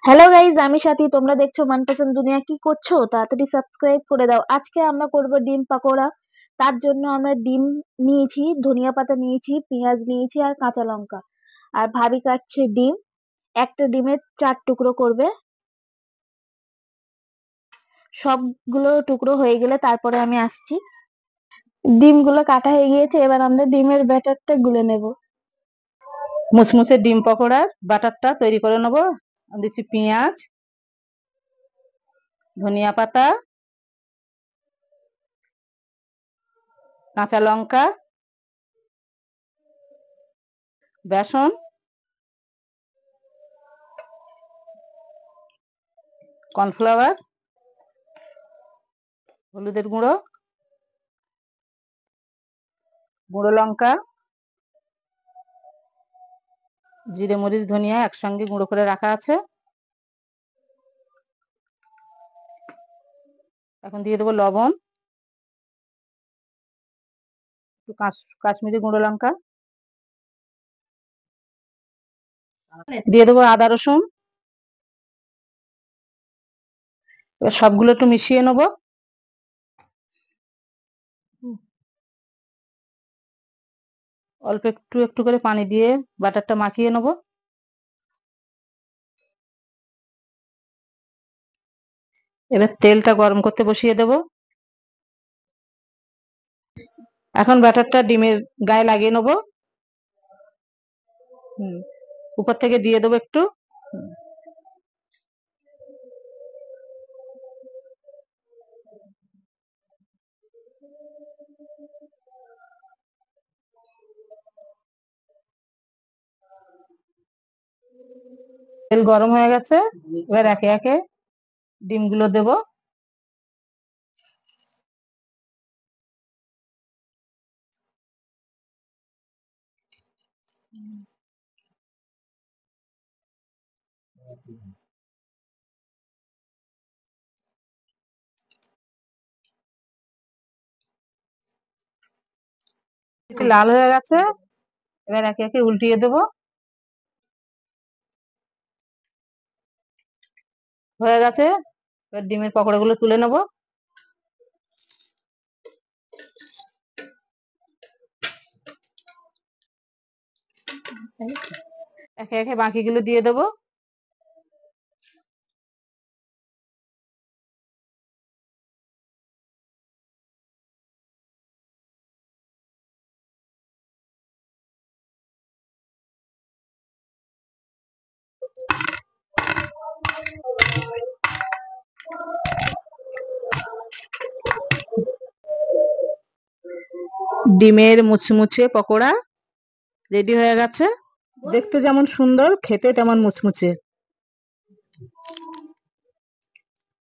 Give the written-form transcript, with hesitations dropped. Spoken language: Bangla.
হ্যালো গাইজ, আমি সাথী। তোমরা দেখছো মনপসন্দ দুনিয়া। কি করছো? তাড়াতাড়ি সাবস্ক্রাইব করে দাও। আজকে আমরা করব ডিম পাকোড়া। তার জন্য আমরা ডিম নিয়েছি, ধনিয়া পাতা নিয়েছি, পেঁয়াজ নিয়েছি আর কাঁচা লঙ্কা। আর ভাবি কাটছে ডিম। একটা ডিমের 4 টুকরো করবে। সবগুলো টুকরো হয়ে গেলে তারপরে আমি আসছি। ডিমগুলো কাটা হয়ে গিয়েছে, এবার আমরা ডিমের ব্যাটারটা গুলে নেব। মুচমুচে ডিম পকোড়ার বাটারটা তৈরি করে নেব। দিচ্ছি পেঁয়াজ, ধনিয়া পাতা, কাঁচা লঙ্কা, বেসন, কর্নফ্লাওয়ার, হলুদের গুঁড়ো, গুঁড়ো লঙ্কা, জিরে মরিচ ধনিয়া একসঙ্গে গুঁড়ো করে রাখা আছে। এখন দিয়ে দেবো লবণ, একটু কাশ্মীরি গুঁড়ো লঙ্কা, দিয়ে দেবো আদা রসুন। এবার সবগুলো একটু মিশিয়ে নেবো। অল্প একটু একটু করে পানি দিয়ে বাটারটা মাখিয়ে নেবো। এবার তেলটা গরম করতে বসিয়ে দেব। এখন ব্যাটারটা ডিমের গায়ে লাগিয়ে নেবো। উপর থেকে দিয়ে দেবো একটু। তেল গরম হয়ে গেছে, এবার একে একে ডিমগুলো দেবো। একটু লাল হয়ে গেছে, এবার একে একে উল্টিয়ে দেবো। হয়ে গেছে, এবার ডিমের পকোড়াগুলো তুলে নেবো। একে একে বাকিগুলো দিয়ে দেবো। ডিমের মুচমুচে পকোড়া রেডি হয়ে গেছে। দেখতে যেমন সুন্দর, খেতে তেমন মুচমুচে।